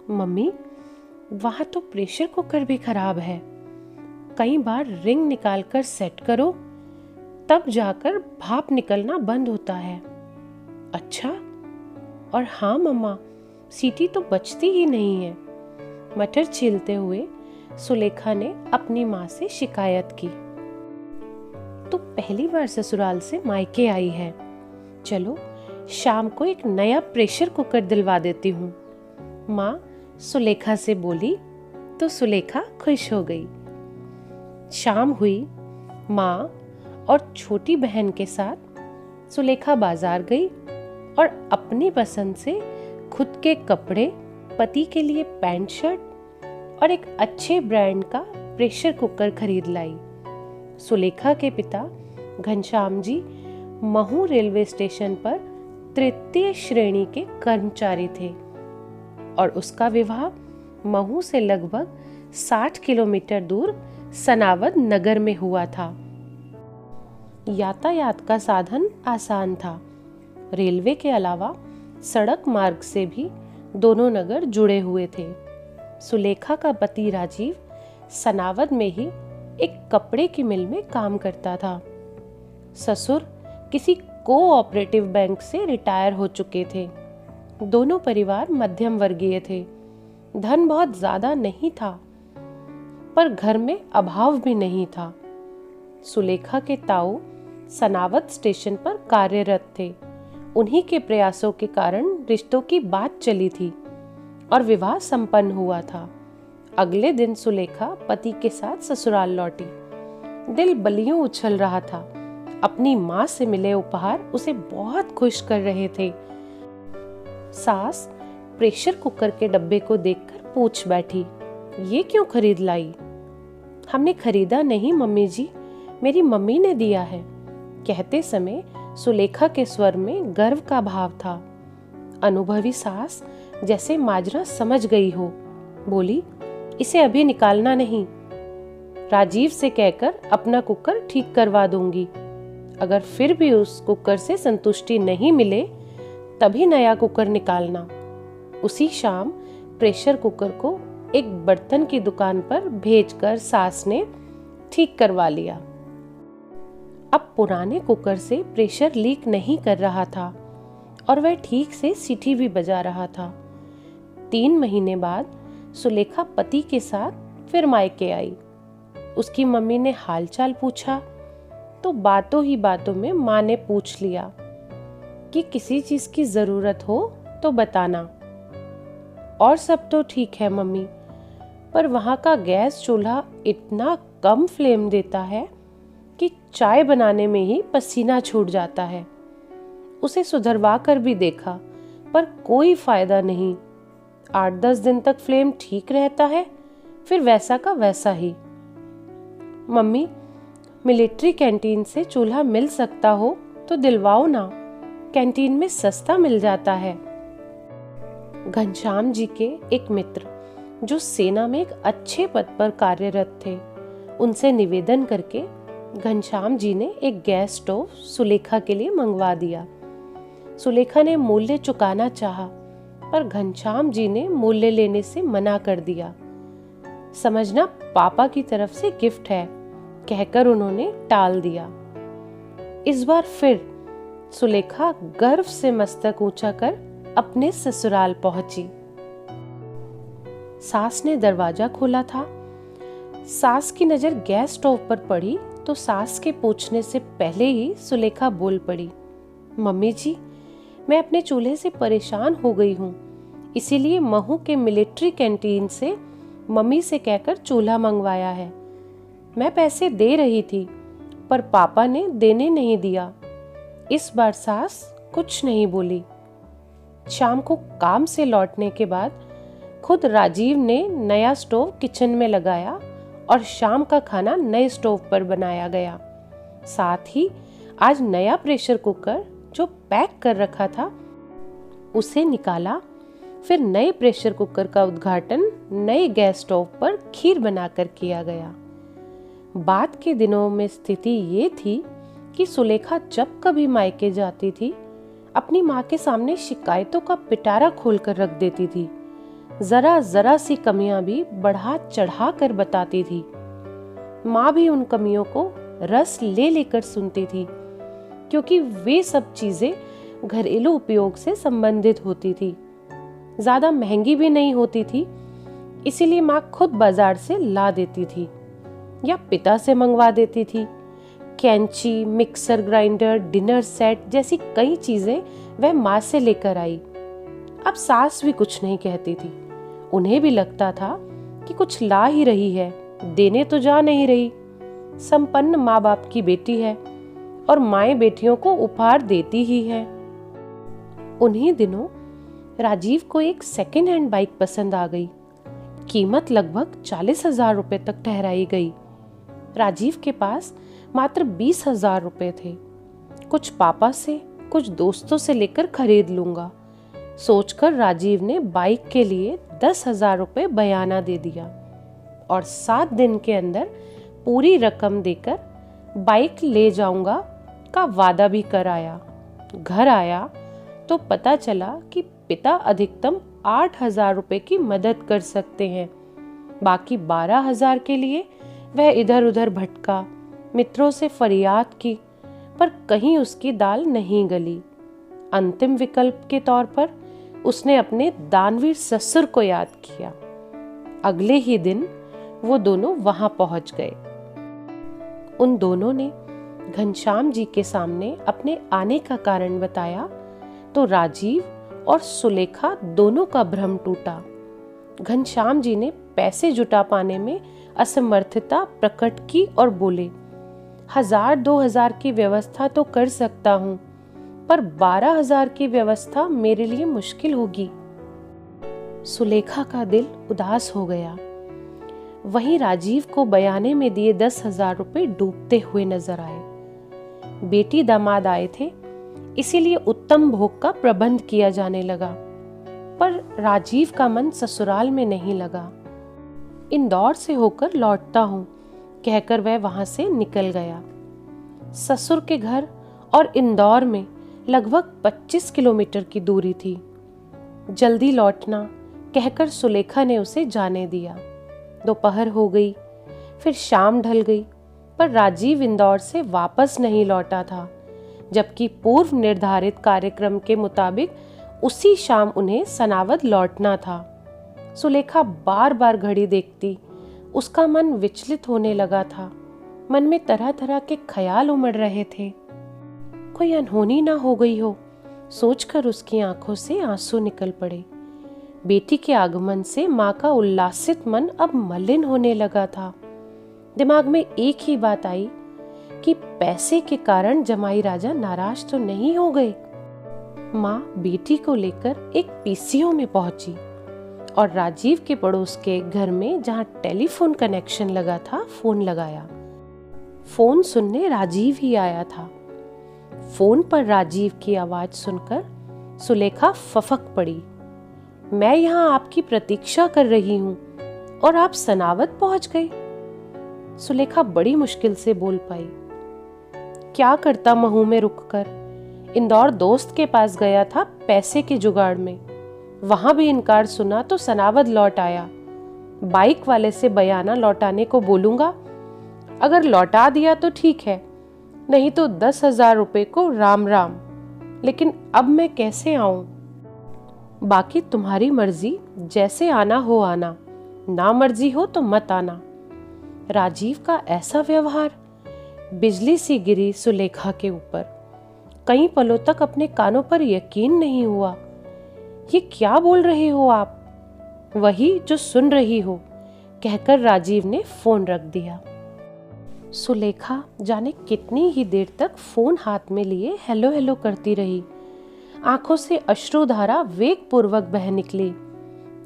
Mummy, वहां तो pressure cooker भी खराब है। कई बार रिंग निकालकर सेट करो, तब जाकर भाप निकलना बंद होता है। अच्छा, और हाँ मम्मा, सीटी तो बचती ही नहीं है। मटर छीलते हुए सुलेखा ने अपनी माँ से शिकायत की। तो पहली बार ससुराल से मायके आई है, चलो शाम को एक नया प्रेशर कुकर दिलवा देती हूँ, माँ सुलेखा से बोली। तो सुलेखा खुश हो गई। शाम हुई। माँ और छोटी बहन के साथ सुलेखा बाजार गई और अपनी पसंद से खुद के कपड़े, पति के लिए पैंट शर्ट और एक अच्छे ब्रांड का प्रेशर कुकर खरीद लाई। सुलेखा के पिता घनश्याम जी महू रेलवे स्टेशन पर तृतीय श्रेणी के कर्मचारी थे और उसका विवाह महू से लगभग 60 किलोमीटर दूर सनावद नगर में हुआ था। यातायात का साधन आसान था। रेलवे के अलावा सड़क मार्ग से भी दोनों नगर जुड़े हुए थे। सुलेखा का पति राजीव सनावद में ही एक कपड़े की मिल में काम करता था। ससुर किसी कोऑपरेटिव बैंक से रिटायर हो चुके थे। दोनों परिवार मध्यम वर्गीय थे। धन बहुत ज्यादा नहीं था, पर घर में अभाव भी नहीं था। सुलेखा के ताऊ सनावद स्टेशन पर कार्यरत थे। उन्हीं के प्रयासों के कारण रिश्तों की बात चली थी और विवाह संपन्न हुआ था। अगले दिन सुलेखा पति के साथ ससुराल लौटी। दिल बलियों उछल रहा था। अपनी माँ से मिले उपहार उसे बहुत खुश कर रहे थे। सास प्रेशर कुकर के डब्बे को देखकर पूछ बैठी, ये क्यों खरीद लाई? हमने खरीदा नहीं मम्मी जी, मेरी मम्मी ने दिया है। कहते समय सुलेखा के स्वर में गर्व का भाव था। अनुभवी सास जैसे माजरा समझ गई हो, बोली, इसे अभी निकालना नहीं, राजीव से कहकर अपना कुकर ठीक करवा दूंगी। अगर फिर भी उस कुकर से संतुष्टि नहीं मिले तभी नया कुकर निकालना। उसी शाम प्रेशर कुकर को एक बर्तन की दुकान पर भेजकर सास ने ठीक करवा लिया। अब पुराने कुकर से प्रेशर लीक नहीं कर रहा था और वह ठीक से सीटी भी बजा रहा था। 3 महीने बाद सुलेखा पति के साथ फिर मायके आई। उसकी मम्मी ने हालचाल पूछा तो बातों ही बातों में माँ ने पूछ लिया कि किसी चीज की जरूरत हो तो बताना। और सब तो ठीक है मम्मी, पर वहां का गैस चूल्हा इतना कम फ्लेम देता है कि चाय बनाने में ही पसीना छूट जाता है। उसे सुधरवा कर भी देखा पर कोई फायदा नहीं। 8-10 दिन तक फ्लेम ठीक रहता है, फिर वैसा का वैसा ही। मम्मी, मिलिट्री कैंटीन से चूल्हा मिल सकता हो तो दिलवाओ ना, कैंटीन में सस्ता मिल जाता है। घनश्याम जी के एक मित्र जो सेना में एक अच्छे पद पर कार्यरत थे, उनसे निवेदन करके घनश्याम जी ने एक गैस स्टोव सुलेखा के लिए मंगवा दिया। सुलेखा ने मूल्य चुकाना चाहा, पर घनश्याम जी ने मूल्य लेने से मना कर दिया। समझना पापा की तरफ से गिफ्ट है, कहकर उन्होंने टाल दिया। इस बार फिर सुलेखा गर्व से मस्तक ऊंचा कर अपने ससुराल पहुंची। सास ने दरवाजा खोला था। सास की नजर गैस स्टोव पर पड़ी तो सास के पूछने से पहले ही सुलेखा बोल पड़ी, मम्मी जी, मैं अपने चूल्हे से परेशान हो गई हूँ, इसीलिए महू के मिलिट्री कैंटीन से मम्मी से कहकर चूल्हा मंगवाया है। मैं पैसे दे रही थी पर पापा ने देने नहीं दिया। इस बार सास कुछ नहीं बोली। शाम को काम से लौटने के बाद खुद राजीव ने नया स्टोव किचन में लगाया और शाम का खाना नए स्टोव पर बनाया गया। साथ ही आज नया प्रेशर कुकर जो पैक कर रखा था उसे निकाला। फिर नए प्रेशर कुकर का उद्घाटन नए गैस स्टोव पर खीर बनाकर किया गया। बाद के दिनों में स्थिति ये थी कि सुलेखा जब कभी मायके जाती थी अपनी माँ के सामने शिकायतों का पिटारा खोलकर रख देती थी। जरा जरा सी कमियां भी बढ़ा चढ़ा कर बताती थी। माँ भी उन कमियों को रस ले लेकर सुनती थी, क्योंकि वे सब चीजें घरेलू उपयोग से संबंधित होती थी, ज्यादा महंगी भी नहीं होती थी, इसीलिए माँ खुद बाजार से ला देती थी या पिता से मंगवा देती थी। कैंची, मिक्सर ग्राइंडर, डिनर सेट जैसी कई चीजें वह माँ से लेकर आई। अब सास भी कुछ नहीं कहती थी, उन्हें भी लगता था कि कुछ ला ही रही है, देने तो जा नहीं रही। संपन्न माँ बाप की बेटी है और माएं बेटियों को उपहार देती ही हैं। उन्हीं दिनों राजीव को एक सेकेंड हैंड बाइक पसंद आ गई। कीमत लगभग 40,000 रुपए तक ठहराई गई। राजीव के पास मात्र 20,000 रुपए थे। कुछ पापा से, कुछ दोस्तों से लेकर खरीद लूंगा, सोचकर राजीव ने बाइक के लिए 10,000 रुपए बयाना दे दिया और 7 दिन के अंदर पूरी रकम देकर बाइक ले जाऊंगा का वादा भी कर आया। घर आया तो पता चला कि पिता अधिकतम 8,000 रुपए की मदद कर सकते हैं। बाकी 12,000 के लिए वह इधर उधर भटका, मित्रों से फरियाद की, पर कहीं उसकी दाल नहीं गली। अंतिम विकल्प के तौर पर उसने अपने दानवीर ससुर को याद किया। अगले ही दिन वो दोनों वहां पहुंच गए। उन दोनों ने घनश्याम जी के सामने अपने आने का कारण बताया तो राजीव और सुलेखा दोनों का भ्रम टूटा। घनश्याम जी ने पैसे जुटा पाने में असमर्थता प्रकट की और बोले, 1,000-2,000 की व्यवस्था तो कर सकता हूं, पर 12,000 की व्यवस्था मेरे लिए मुश्किल होगी। सुलेखा का दिल उदास हो गया। वहीं राजीव को बयाने में दिए 10,000 रुपए डूबते हुए नजर आए। बेटी दामाद आए थे, इसीलिए उत्तम भोग का प्रबंध किया जाने लगा, पर राजीव का मन ससुराल में नहीं लगा। इंदौर से होकर लौटता हूं, कहकर वह वहां से निकल गया। ससुर के घर और इंदौर में लगभग 25 किलोमीटर की दूरी थी। जल्दी लौटना कहकर सुलेखा ने उसे जाने दिया। दोपहर हो गई, फिर शाम ढल गई, पर राजीव इंदौर से वापस नहीं लौटा था, जबकि पूर्व निर्धारित कार्यक्रम के मुताबिक उसी शाम उन्हें सनावद लौटना था। सुलेखा बार बार घड़ी देखती, उसका मन विचलित होने लगा था। मन में तरह तरह के ख्याल उमड़ रहे थे। कोई अनहोनी ना हो गई हो, सोचकर उसकी आंखों से आंसू निकल पड़े। बेटी के आगमन से माँ का उल्लासित मन अब मलिन होने लगा था। दिमाग में एक ही बात आई कि पैसे के कारण जमाई राजा नाराज तो नहीं हो गए। माँ बेटी को लेकर एक पीसीओ में पहुंची और राजीव के पड़ोस के घर में जहां टेलीफोन कनेक्शन लगा था फोन लगाया। फोन सुनने राजीव ही आया था। फोन पर राजीव की आवाज सुनकर सुलेखा फफक पड़ी। मैं यहाँ आपकी प्रतीक्षा कर रही हूँ और आप सनावद पहुंच गए। सुलेखा बड़ी मुश्किल से बोल पाई। क्या करता महू में रुककर, इंदौर दोस्त के पास गया था पैसे के जुगाड़ में, वहां भी इनकार सुना तो सनावद लौट आया। बाइक वाले से बयाना लौटाने को बोलूंगा, अगर लौटा दिया तो ठीक है, नहीं तो 10,000 रुपए को राम राम। लेकिन अब मैं कैसे आऊं? बाकी तुम्हारी मर्जी, जैसे आना हो आना, ना मर्जी हो तो मत आना। राजीव का ऐसा व्यवहार, बिजली सी गिरी सुलेखा के ऊपर। कई पलों तक अपने कानों पर यकीन नहीं हुआ। ये क्या बोल रहे हो आप? वही जो सुन रही हो, कहकर राजीव ने फोन रख दिया। सुलेखा जाने कितनी ही देर तक फोन हाथ में लिए हेलो हेलो करती रही। आंखों से अश्रुधारा वेग पूर्वक बह निकली।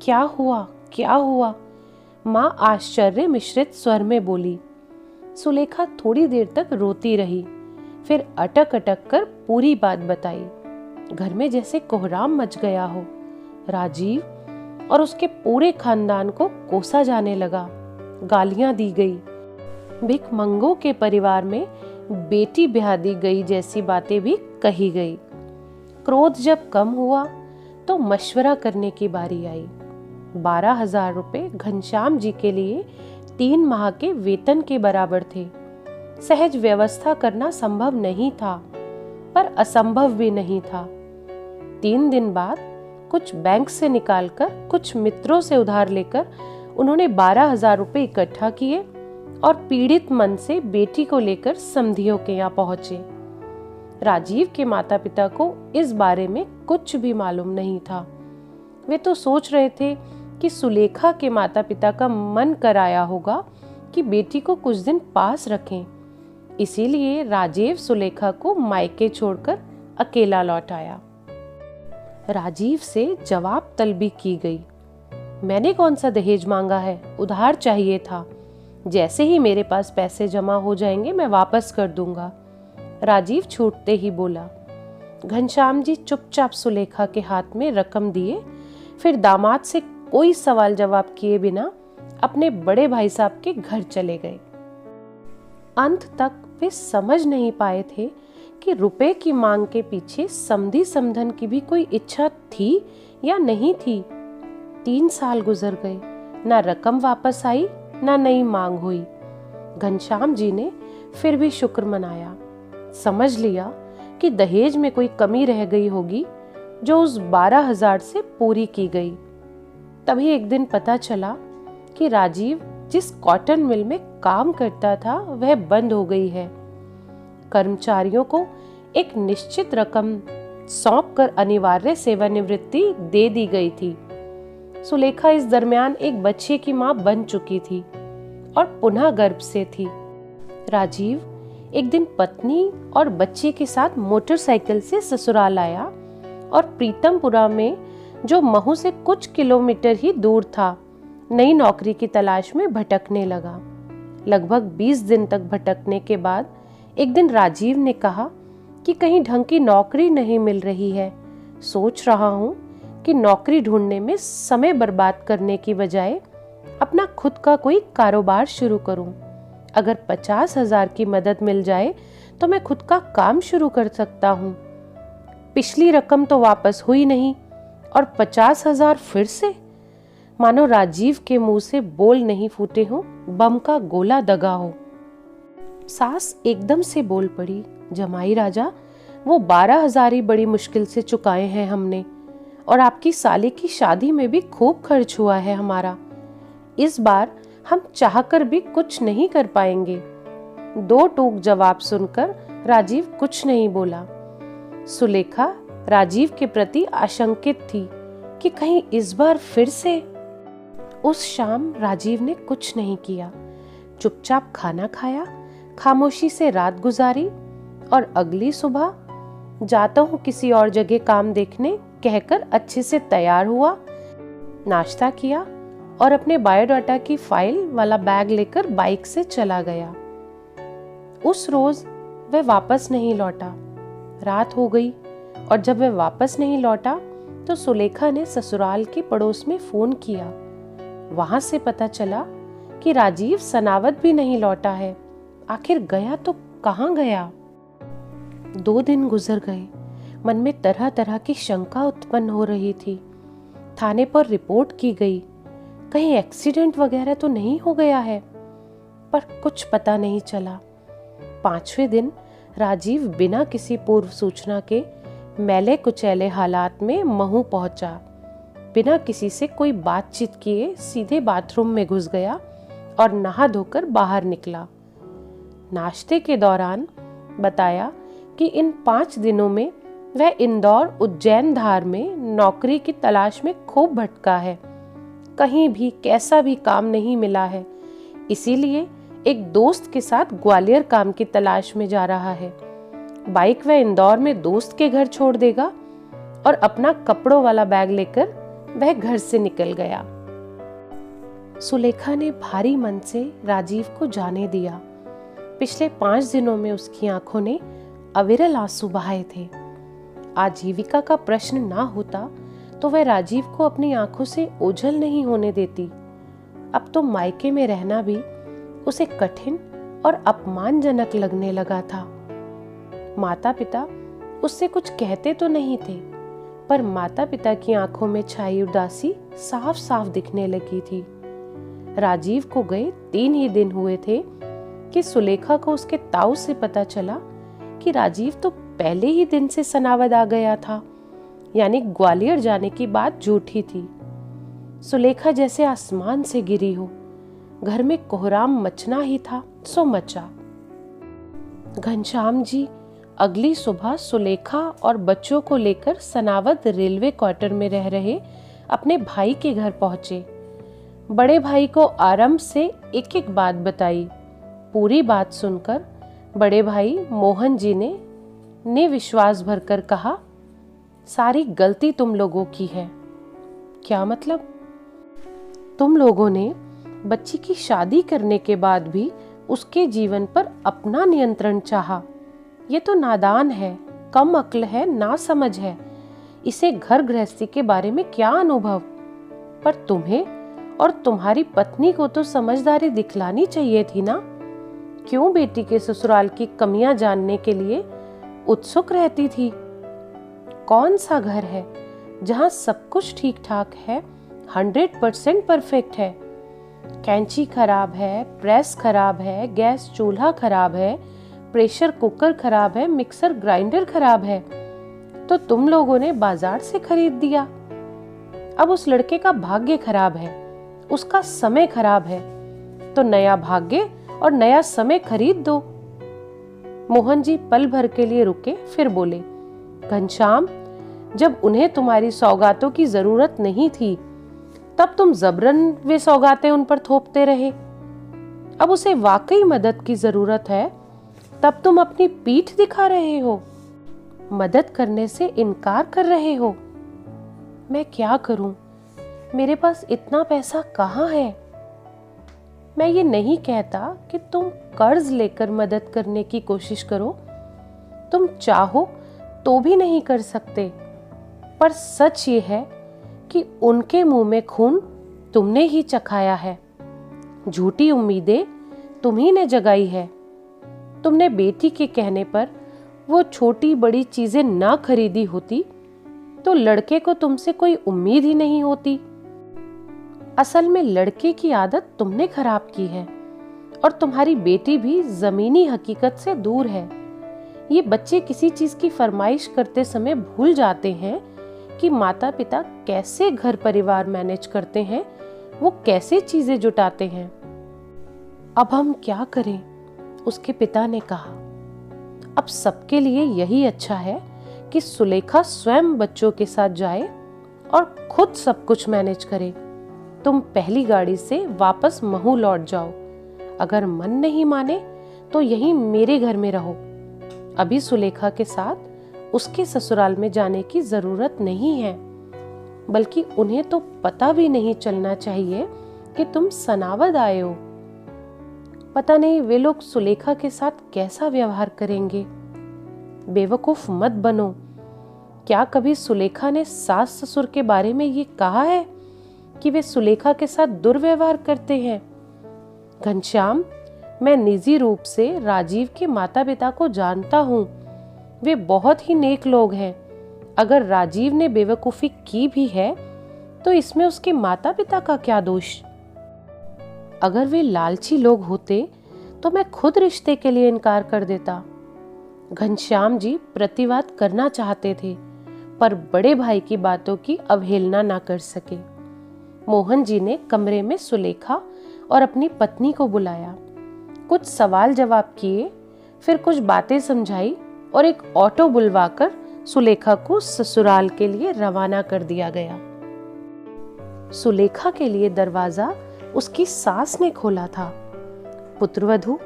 क्या हुआ, क्या हुआ? माँ आश्चर्य मिश्रित स्वर में बोली। सुलेखा थोड़ी देर तक रोती रही, फिर अटक अटक कर पूरी बात बताई। घर में जैसे कोहराम मच गया हो। राजीव और उसके पूरे खानदान को कोसा जाने लगा, गालियां दी गई। भिखमंगों के परिवार में बेटी ब्याह दी गई जैसी बातें भी कही गई। क्रोध जब कम हुआ तो मशवरा करने की बारी आई। 12,000 रुपए घनश्याम जी के लिए 3 माह के वेतन के बराबर थे। सहज व्यवस्था करना संभव नहीं था, पर असंभव भी नहीं था। 3 दिन बाद कुछ बैंक से निकालकर, कुछ मित्रों से उधार लेकर उन्होंने 12,000 रुपए इकट्ठा किए और पीड़ित मन से बेटी को लेकर समधियों के यहाँ पहुंचे। राजीव के माता पिता को इस बारे में कुछ भी मालूम नहीं था। वे तो सोच रहे थे कि सुलेखा के माता पिता का मन कराया होगा कि बेटी को कुछ दिन पास रखें। इसीलिए राजीव सुलेखा को मायके छोड़कर अकेला लौट आया। राजीव से जवाब तलबी की गई। मैंने कौन सा दहेज मांगा है, उधार चाहिए था। जैसे ही मेरे पास पैसे जमा हो जाएंगे मैं वापस कर दूंगा, राजीव छूटते ही बोला। घनश्याम जी चुपचाप सुलेखा के हाथ में रकम दिए, फिर दामाद से कोई सवाल जवाब किए बिना अपने बड़े भाई साहब के घर चले गए। अंत तक वे समझ नहीं पाए थे कि रुपए की मांग के पीछे समधी समधन की भी कोई इच्छा थी या नहीं थी। 3 साल गुजर गए, ना रकम वापस आई, ना नई मांग हुई। घनश्याम जी ने फिर भी शुक्र मनाया। समझ लिया कि दहेज में कोई कमी रह गई होगी जो उस 12,000 से पूरी की गई। तभी एक दिन पता चला कि राजीव जिस कॉटन मिल में काम करता था वह बंद हो गई है। कर्मचारियों को एक निश्चित रकम सौंपकर अनिवार्य सेवानिवृत्ति दे दी गई थी। सुलेखा इस दरमियान एक बच्चे की मां बन चुकी थी और पुनः गर्भ से थी। राजीव एक दिन पत्नी और बच्चे के साथ मोटरसाइकिल से ससुराल आया और प्रीतमपुरा में, जो महू से कुछ किलोमीटर ही दूर था, नई नौकरी की तलाश में भटकने लगा। लगभग 20 दिन तक भटकने के बाद एक दिन राजीव ने कहा कि कहीं ढंग की नौकरी नहीं मिल रही है। सोच रहा हूं कि नौकरी ढूंढने में समय बर्बाद करने की बजाय अपना खुद का कोई कारोबार शुरू करूं। अगर 50,000 की मदद मिल जाए तो मैं खुद का काम शुरू कर सकता हूं। पिछली रकम तो वापस हुई नहीं और 50,000 फिर से। मानो राजीव के मुंह से बोल नहीं फूटे हो, बम का गोला दगा हो। सास एकदम से बोल पड़ी, जमाई राजा, वो 12,000 ही बड़ी मुश्किल से चुकाए हैं हमने, और आपकी साली की शादी में भी खूब खर्च हुआ है हमारा। इस बार हम चाहकर भी कुछ नहीं कर पाएंगे। 2 टूक जवाब सुनकर राजीव कुछ नहीं बोला। सुलेखा राजीव के प्रति आशंकित थी कि कहीं इस बार फिर से। उस शाम राजीव ने कुछ नहीं किया, चुपचाप खाना खाया, खामोशी से रात गुजारी और अगली सुबह जाता हूं किसी और जगह काम देखने कहकर अच्छे से तैयार हुआ, नाश्ता किया और अपने बायोडाटा की फाइल वाला बैग लेकर बाइक से चला गया। उस रोज वह वापस नहीं लौटा। रात हो गई और जब वह वापस नहीं लौटा तो सुलेखा ने ससुराल के पड़ोस में फोन किया। वहां से पता चला कि राजीव सनावद भी नहीं लौटा है। आखिर गया तो कहां गया? 2 दिन गुजर गए। मन में तरह तरह की शंका उत्पन्न हो रही थी। थाने पर रिपोर्ट की गई, कहीं एक्सीडेंट वगैरह तो नहीं हो गया है, पर कुछ पता नहीं चला। 5वें दिन राजीव बिना किसी पूर्व सूचना के मैले कुचैले हालात में महू पहुंचा। बिना किसी से कोई बातचीत किए सीधे बाथरूम में घुस गया और नहा धोकर बाहर निकला। नाश्ते के दौरान बताया कि इन 5 दिनों में वह इंदौर, उज्जैन, धार में नौकरी की तलाश में खूब भटका है। कहीं भी कैसा भी काम नहीं मिला है, इसीलिए एक दोस्त के साथ ग्वालियर काम की तलाश में जा रहा है। बाइक वह इंदौर में दोस्त के घर छोड़ देगा और अपना कपड़ों वाला बैग लेकर वह घर से निकल गया। सुलेखा ने भारी मन से राजीव को जाने दिया। पिछले 5 दिनों में उसकी आंखों ने अविरल आंसू बहाए थे। आजीविका का प्रश्न ना होता तो वह राजीव को अपनी आंखों से ओझल नहीं होने देती। अब तो मायके में रहना भी उसे कठिन और अपमानजनक लगने लगा था। माता पिता उससे कुछ कहते तो नहीं थे, पर माता पिता की आंखों में छाई उदासी साफ साफ दिखने लगी थी। राजीव को गए 3 ही दिन हुए थे कि सुलेखा को उसके ताऊ से पता चला कि राजीव तो पहले ही दिन से सनावद आ गया था, यानी ग्वालियर जाने की बात झूठी थी। सुलेखा जैसे आसमान से गिरी हो, घर में कोहराम मचना ही था सो मचा। घनश्याम जी अगली सुबह सुलेखा और बच्चों को लेकर सनावद रेलवे क्वार्टर में रह रहे अपने भाई के घर पहुंचे। बड़े भाई को आरंभ से एक एक बात बताई। पूरी बात सुनकर बड़े भाई मोहन जी ने विश्वास भरकर कहा, सारी गलती तुम लोगों की है। क्या मतलब? तुम लोगों ने बच्ची की शादी करने के बाद भी उसके जीवन पर अपना नियंत्रण चाहा। ये तो नादान है, कम अक्ल है, ना समझ है। इसे घर गृहस्थी के बारे में क्या अनुभव? पर तुम्हें और तुम्हारी पत्नी को तो समझदारी दिखलानी चाहिए थी ना। क्यों बेटी के ससुराल की कमियां जानने के लिए उत्सुक रहती थी? कौन सा घर है जहां सब कुछ ठीक ठाक है, 100% परफेक्ट है? कैंची खराब है, प्रेस खराब है, गैस चूल्हा खराब है, प्रेशर कुकर खराब है, मिक्सर ग्राइंडर खराब है, तो तुम लोगों ने बाजार से खरीद दिया। अब उस लड़के का भाग्य खराब है, उसका समय खराब है, तो नया भाग्य और नया समय खरीद दो। मोहन जी पल भर के लिए रुके, फिर बोले, घनश्याम, जब उन्हें तुम्हारी सौगातों की जरूरत नहीं थी तब तुम जबरन वे सौगातें उन पर थोपते रहे। अब उसे वाकई मदद की जरूरत है तब तुम अपनी पीठ दिखा रहे हो, मदद करने से इनकार कर रहे हो। मैं क्या करूं? मेरे पास इतना पैसा कहाँ है? मैं ये नहीं कहता कि तुम कर्ज लेकर मदद करने की कोशिश करो, तुम चाहो तो भी नहीं कर सकते, पर सच ये है कि उनके मुंह में खून तुमने ही चखाया है। झूठी उम्मीदें तुम्ही ने जगाई है। तुमने बेटी के कहने पर वो छोटी बड़ी चीजें ना खरीदी होती तो लड़के को तुमसे कोई उम्मीद ही नहीं होती। असल में लड़के की आदत तुमने खराब की है और तुम्हारी बेटी भी जमीनी हकीकत से दूर है। ये बच्चे किसी चीज की फरमाइश करते समय भूल जाते हैं कि माता पिता कैसे घर परिवार मैनेज करते हैं, वो कैसे चीजें जुटाते हैं। अब हम क्या करें? उसके पिता ने कहा, अब सबके लिए यही अच्छा है कि सुलेखा स्वयं बच्चों के साथ जाए और खुद सब कुछ मैनेज करे। तुम पहली गाड़ी से वापस महू लौट जाओ। अगर मन नहीं माने तो यहीं मेरे घर में रहो। अभी सुलेखा के साथ उसके ससुराल में जाने की जरूरत नहीं है, बल्कि उन्हें तो पता भी नहीं चलना चाहिए कि तुम सनावद आए हो। पता नहीं वे लोग सुलेखा के साथ कैसा व्यवहार करेंगे। बेवकूफ मत बनो। क्या कभी सुलेखा ने सास ससुर के बारे में ये कहा है कि वे सुलेखा के साथ दुर्व्यवहार करते हैं? घनश्याम, मैं निजी रूप से राजीव के माता पिता को जानता हूँ। वे बहुत ही नेक लोग हैं। अगर राजीव ने बेवकूफी की भी है तो इसमें उसके माता पिता का क्या दोष? अगर वे लालची लोग होते तो मैं खुद रिश्ते के लिए इनकार कर देता। घनश्याम जी प्रतिवाद करना चाहते थे, पर बड़े भाई की बातों की अवहेलना ना कर सके। मोहन जी ने कमरे में सुलेखा और अपनी पत्नी को बुलाया, कुछ सवाल जवाब किए, फिर कुछ बातें समझाई और एक ऑटो बुलवाकर सुलेखा को ससुराल के लिए रवाना कर दिया गया। सुलेखा के लिए दरवाजा उसकी सास ने खोला था। पुत्रवधू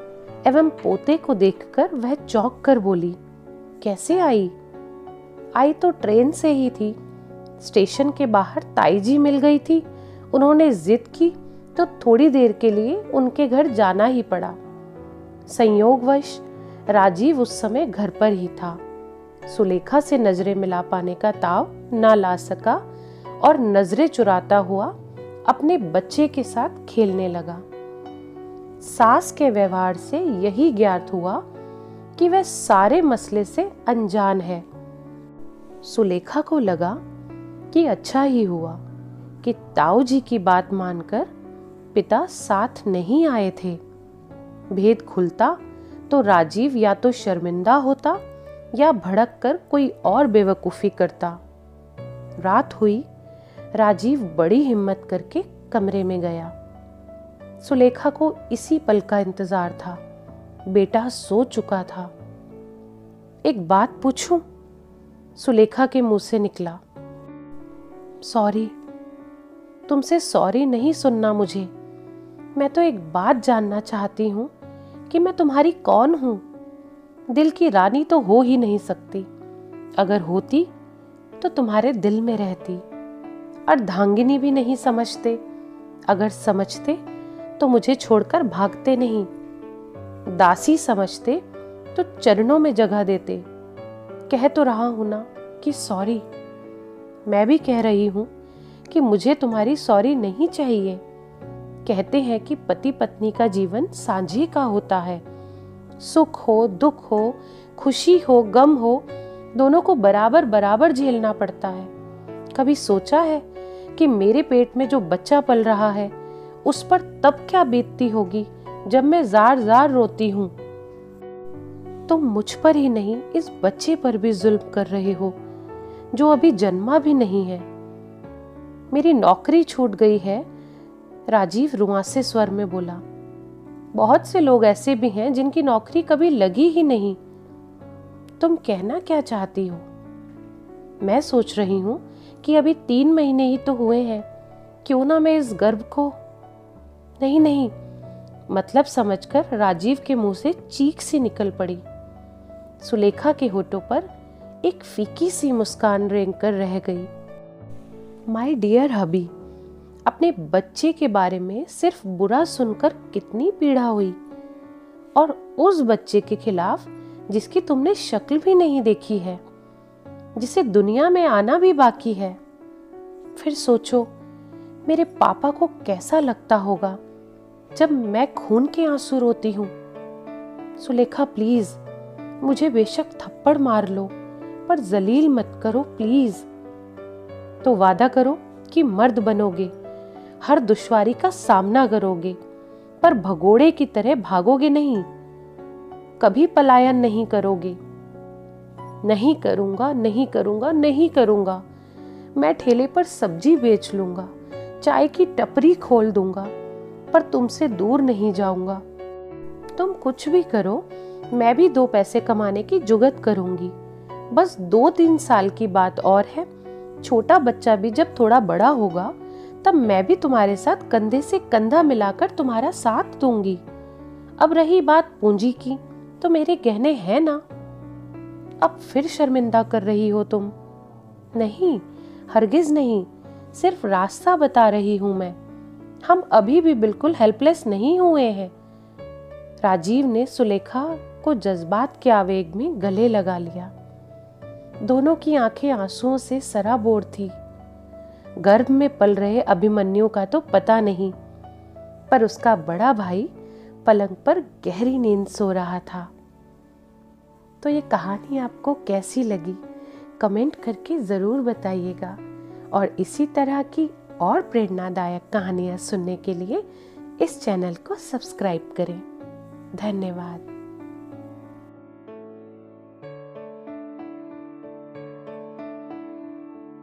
एवं पोते को देखकर वह चौंक कर बोली, कैसे आई? आई तो ट्रेन से ही थी। स्टेशन के बाहर ताई जी मिल गई थी। उन्होंने जिद की तो थोड़ी देर के लिए उनके घर जाना ही पड़ा। संयोगवश राजीव उस समय घर पर ही था। सुलेखा से नजरें मिला पाने का ताव ना ला सका और नजरें चुराता हुआ अपने बच्चे के साथ खेलने लगा। सास के व्यवहार से यही ज्ञात हुआ कि वह सारे मसले से अनजान है। सुलेखा को लगा कि अच्छा ही हुआ कि ताऊ जी की बात मानकर पिता साथ नहीं आए थे। भेद खुलता तो राजीव या तो शर्मिंदा होता या भड़क कर कोई और बेवकूफ़ी करता। रात हुई, राजीव बड़ी हिम्मत करके कमरे में गया। सुलेखा को इसी पल का इंतजार था। बेटा सो चुका था। एक बात पूछूं? सुलेखा के मुंह से निकला। सॉरी। तुमसे सॉरी नहीं सुनना मुझे। मैं तो एक बात जानना चाहती हूं कि मैं तुम्हारी कौन हूं। दिल की रानी तो हो ही नहीं सकती। अगर होती तो तुम्हारे दिल में रहती। अर्धांगिनी भी नहीं समझते। अगर समझते तो मुझे छोड़कर भागते नहीं। दासी समझते तो चरणों में जगह देते। कह तो रहा हूं ना कि सॉरी। मैं भी कह रही हूं कि मुझे तुम्हारी सॉरी नहीं चाहिए। कहते हैं कि पति पत्नी का जीवन साझे का होता है। सुख हो, दुख हो, खुशी हो, गम हो, दोनों को बराबर बराबर झेलना पड़ता है। कभी सोचा है कि मेरे पेट में जो बच्चा पल रहा है उस पर तब क्या बीतती होगी जब मैं जार जार रोती हूं। तुम मुझ पर ही नहीं, इस बच्चे पर भी जुल्म कर रहे हो जो अभी जन्मा भी नहीं है। मेरी नौकरी छूट गई है, राजीव रुआंसे स्वर में बोला। बहुत से लोग ऐसे भी हैं जिनकी नौकरी कभी लगी ही नहीं। तुम कहना क्या चाहती हो? मैं सोच रही हूं कि अभी 3 महीने ही तो हुए हैं, क्यों ना मैं इस गर्भ को। नहीं नहीं, मतलब समझकर राजीव के मुंह से चीख सी निकल पड़ी। सुलेखा के होठों पर एक फीकी सी मुस्कान रेंग कर रह गई। माय डियर हबी, अपने बच्चे के बारे में सिर्फ बुरा सुनकर कितनी पीड़ा हुई, और उस बच्चे के खिलाफ जिसकी तुमने शक्ल भी नहीं देखी है, जिसे दुनिया में आना भी बाकी है। फिर सोचो मेरे पापा को कैसा लगता होगा जब मैं खून के आंसू रोती हूं। सुलेखा प्लीज, मुझे बेशक थप्पड़ मार लो पर जलील मत करो प्लीज। तो वादा करो कि मर्द बनोगे, हर दुश्वारी का सामना करोगे, पर भगोड़े की तरह भागोगे नहीं, कभी पलायन नहीं करोगे। नहीं करूंगा, नहीं करूंगा, नहीं करूंगा। मैं ठेले पर सब्जी बेच लूंगा, चाय की टपरी खोल दूंगा, पर तुमसे दूर नहीं जाऊंगा। तुम कुछ भी करो, मैं भी 2 पैसे कमाने की जुगत करूंगी। बस 2-3 साल की बात और है। छोटा बच्चा भी जब थोड़ा बड़ा होगा तब मैं भी तुम्हारे साथ कंधे से कंधा मिलाकर तुम्हारा साथ दूंगी। अब रही बात पूंजी की, तो मेरे गहने हैं ना। अब फिर शर्मिंदा कर रही हो तुम। नहीं, हरगिज नहीं, सिर्फ रास्ता बता रही हूं मैं। हम अभी भी बिल्कुल हेल्पलेस नहीं हुए हैं। राजीव ने सुलेखा को जज्बात के आवेग में गले लगा लिया। दोनों की आंखें आंसुओं से सराबोर थी। गर्भ में पल रहे अभिमन्यु का तो पता नहीं, पर उसका बड़ा भाई पलंग पर गहरी नींद सो रहा था। तो ये कहानी आपको कैसी लगी कमेंट करके ज़रूर बताइएगा, और इसी तरह की और प्रेरणादायक कहानियाँ सुनने के लिए इस चैनल को सब्सक्राइब करें। धन्यवाद।